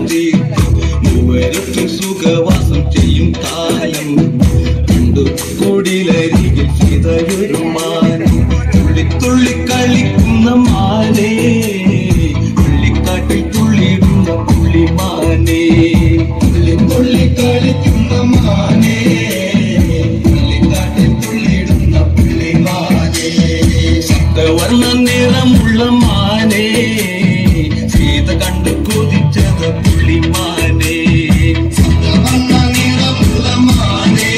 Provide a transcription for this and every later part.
തീർത്തു മൂവരത്തും സുഖവാസം ചെയ്യും കാലം കണ്ടു കുടിലരികിൽ സീതയൊരു മാനം തുള്ളി കളിക്കുന്ന മാനേ പുള്ളിക്കാട്ടിൽ തുള്ളിയിടുന്ന പുള്ളിമാനേ തുള്ളി കളിക്കുന്ന മാനേ പുള്ളിക്കാട്ടിൽ തുള്ളിയിടുന്ന പുള്ളിമാനേ സപ്തവർണ്ണ നിറമുള്ള മാനേ സീത കണ്ടു കൊതിച്ചത് പുള്ളിമാനേ സപ്തവർണ്ണ നിറമുള്ള മാനേ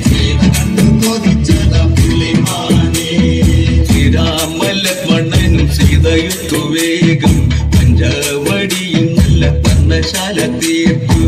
സീത കണ്ടു കൊതിച്ചത് പുള്ളിമാനേ ശ്രീരാമലക്ഷ്മണനും സീതയുത്തു വേഗം പഞ്ചവടിയും നല്ല പർണശാല തീർത്തു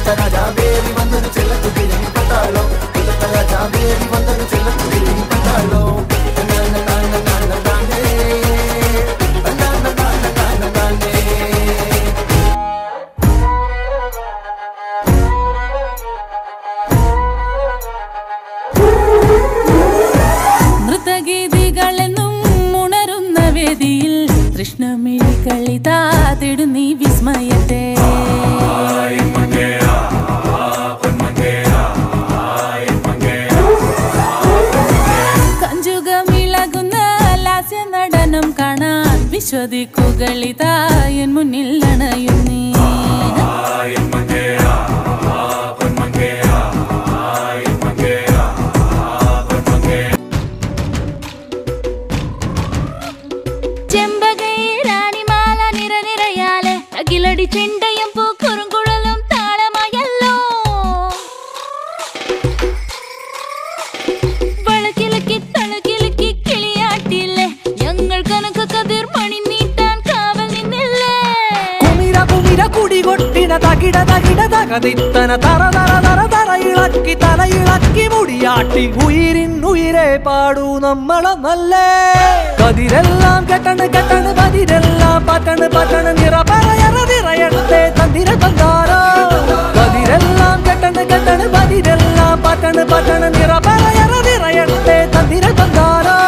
Raja, baby, one of the children to be കാത്തിടും നീ വിസ്മയത്തെ കഞ്ചുകമിളകുന്ന ലാസ്യ നടനം കാണാൻ വിശ്വദിക്കുകളിതാ എൻ മുന്നിൽ അണയും നീ അകിലടി ചെണ്ടയും പൂക്കുറുങ്കുഴലും താളമായല്ലോ വളക്കിലക്കി തളകിലക്കി കിളിയാട്ടില്ലേ ഞങ്ങൾ കനക കതിർ മണി നീട്ടാൻ കാവൽ നിന്നില്ലേ കുമിര കുമിര കുടി കൊട്ടിന തകിട തകിട തകതിത്തന തറ തറ തറ തറ ഇളക്കി തല ഇളക്കി മുടിയാട്ടി ഉയിരിൻ ഉയിരെ പാടൂ നമ്മളൊന്നല്ലേ കതിരെല്ലാം കെട്ടണ് കെട്ടണ് പതിരെല്ലാം പട്ടണ് പട്ടണ് നിറ പറയറ നിറയട്ടെ തന്തിര തന്താരോ കതിരെല്ലാം കെട്ടണ് കെട്ടണ് പതിരെല്ലാം പട്ടണ് പട്ടണ് നിറ പറയറ നിറയട്ടെ തന്തിര തന്താരോ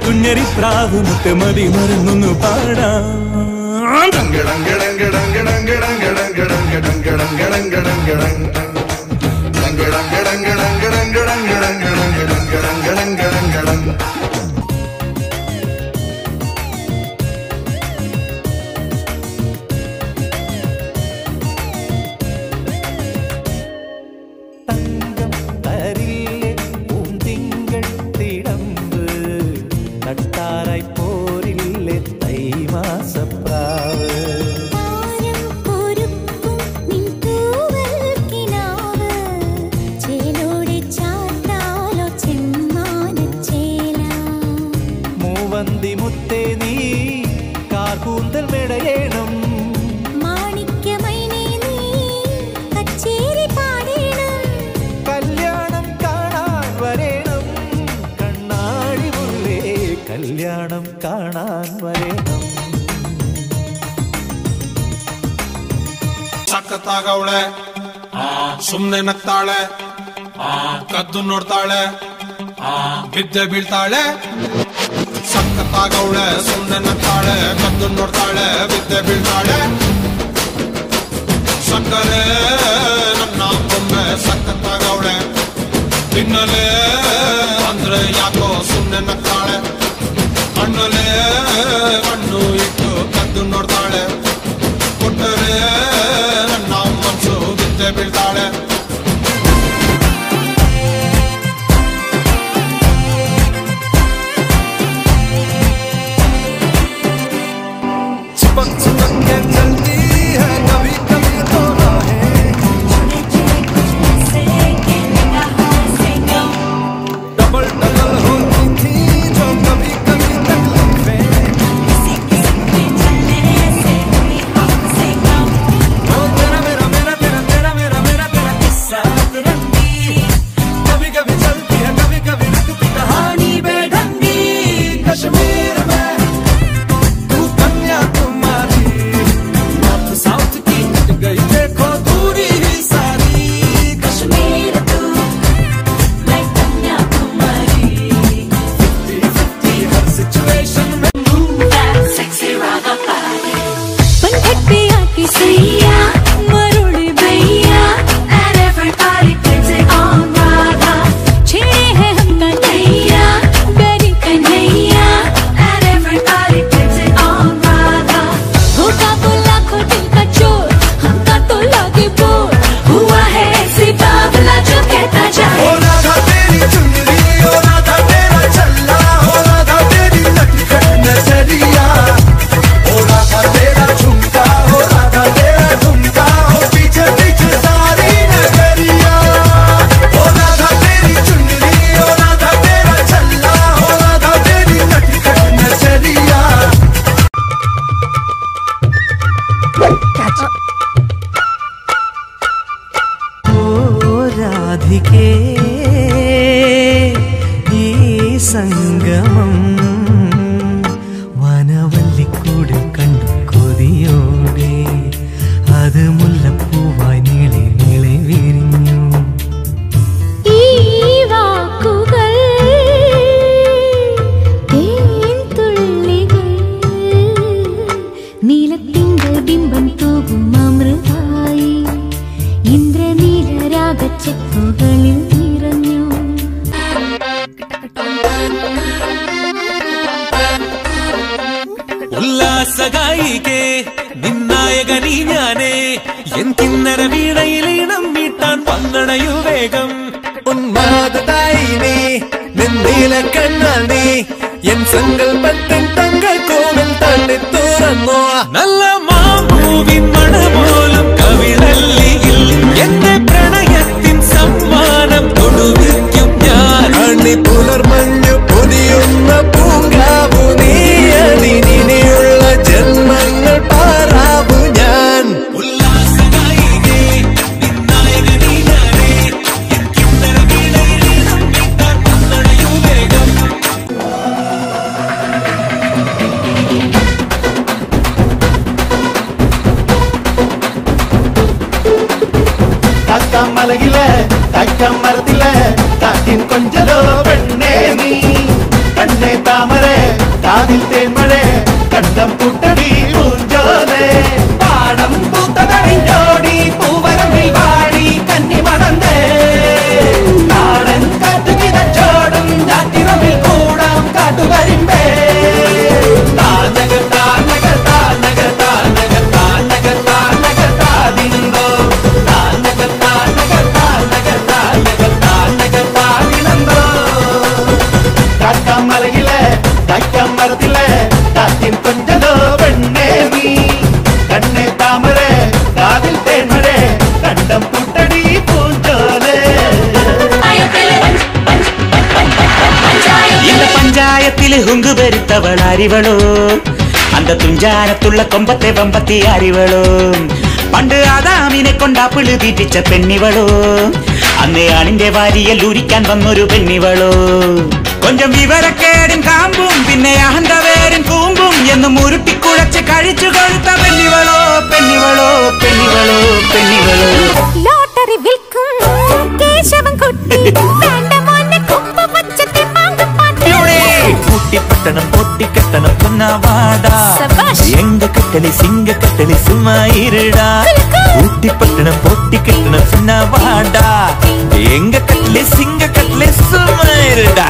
കുഞ്ഞരി പ്രാവ് മുത്തമതി മറന്നു പാടാം കല്യാണം കാണാൻ വരേണം ಸಖತ್ತಾಗವಳೆ ಸುಮ್ನೆ ನಗ್ತಾಳೆ ಕದ್ದು ನೋಡ್ತಾಳೆ ಬಿದ್ದೆ ಬೀಳ್ತಾಳೆ ಸಖತ್ತಾಗವಳೆ ಸುಮ್ನೆ ನಗ್ತಾಳೆ ಕದ್ದು ನೋಡ್ತಾಳೆ ಬಿದ್ದೆ ಬೀಳ್ತಾಳೆ ಸಕ್ಕರೆ ನನ್ನ ಬೊಮ್ಮೆ ಸಖತ್ತಾಗವಳೆ ತಿನ್ನಲೆ ಅಂದ್ರೆ ಯಾಕೋ ಸುಮ್ನೆ ನಗ್ತಾಳೆ ಕಣ್ಣಲೆ ಕಣ್ಣು ಇಟ್ಟು ಕದ್ದು ನೋಡ್ತಾಳೆ ಕೊಟ್ಟರೆ ನನ್ನ ಮನಸ್ಸು ಬಿದ್ದೆ ಬೀಳ್ತಾಳೆ ಚಿಪಕ್ ಚಿಪಕ್ ಕೆ ಚಲ್ತಿ ಹೈ ಕಭಿ ಕಭಿ ತೋ ರಾಹೆ डबल डबल होती थी जो कभी कभी तकलीफें സംഗമം വനവല്ലിക്കൂടിൽ കണ്ടു കൊതിയോടെ അത് മുല്ലപ്പൂവായി നീളെ നീളെ വിരിഞ്ഞു. ഈ വാക്കുകൾ തേൻതുള്ളികൾ നീലത്തിങ്കൾ ബിംബം തൂകും അമൃതായി ഇന്ദ്രനീലരാഗച്ചെപ്പുകളിൽ നിറഞ്ഞു. ഉല്ലാസഗായികേ നിന്നായകനീ ഞാനേ എൻ കിന്നര വീണയിലീണം മീട്ടാൻ വന്നണയു വേഗം. ഉന്മാദതായി നീ നിന്നീല കണ്ണാൽ നീ എൻ സങ്കൽപ്പത്തിൻ തങ്കൾ കോവിൽ തള്ളി തുറന്നോ. നല്ല മാമ്പൂവിൻ മണപോലും കവിളല്ലിയിൽ എന്റെ പ്രണയത്തിൻ സമ്മാനം കൊടുവിക്കും ഞാൻ. അണി പുലർമഞ്ഞു പൊതിയുന്ന പൂങ്കാവു നീ അതിനിയുള്ള ജന്മങ്ങൾ പാറാവു ഞാൻ. ഉല്ലാസഗായികേ നിന്നായകനീ ഞാനേ എൻ കിന്നര വീണയിലീണം മീട്ടാൻ വന്നണയു വേഗം. കാക്കാമലയിലെ കാക്കമരത്തിലെ കാറ്റിൻ കൊഞ്ചലോ പെണ്ണേ നീ കണ്ണേ താമരെ കാതിൽ തേന്മഴേ കണ്ടം പൂട്ടടി പൂഞ്ചോലേ പാടം പൂത്തതടിഞ്ഞോടി പൂവരമ്പിൽ വാടി കന്നി മടന്നേ നാടൻ കാറ്റു കിതച്ചോടും ഞാറ്റിറമ്പിൽ കൂടാം കാട്ടുകരിമ്പേ താനക താനക താനക താനക താനക താനക താതിന്തോ താനക താനക താനക താനക താനക താതിനന്തോ. കാക്കാമലയിലെ കാക്കമരത്തിലെ കാറ്റിൻ കൊഞ്ചലോ പെണ്ണേ നീ കണ്ണേ താമരെ കാതിൽ തേന്മഴേ കണ്ടം പൂട്ടടി പൂഞ്ചോലേ. இந்த பஞ்சாயத்தில் ஹுங்கு பெருத்தவள் அறிவளோ அந்த துஞ்சானத்துள்ள கொம்பத்தை வம்பத்தி அறிவளோ പണ്ട് ആദാമിനെ കൊണ്ടാപ്പിള് തീറ്റിച്ച പെണ്ണിവളോ അന്നേ ആണിന്റെ വാരിയൽ ഉരിക്കാൻ വന്നൊരു പെണ്ണിവളോ കൊഞ്ചം വിവരക്കേടും കാമ്പും പിന്നെ അഹന്തവേരും കൂമ്പും എന്നും ഉരുട്ടിക്കുഴച്ച് കഴിച്ചു കൊഴുത്ത പെണ്ണിവളോ പെണ്ണിവളോ പെണ്ണിവളോ പെണ്ണിവളോ. ലോട്ടറി വിൽക്കും കേശവൻ കുട്ടി വേണ്ട മോനെ കുപ്പ പച്ചത്തെ മാങ്ങപ്പാട്ടി. കൂട്ടിപ്പട്ടണം പൊട്ടിക്കെട്ടണം പൊന്നാവാടാ എങ്ക കട്ടളി സിംഗ കട്ടളി സുമ്മാ ഇരുടാ. കൂട്ടിപ്പട്ടണം പൊട്ടിക്കെട്ടണം പൊന്നാവാടാ എങ്ക കട്ടളി സിംഗ കട്ടളി സുമ്മാ ഇരുടാ.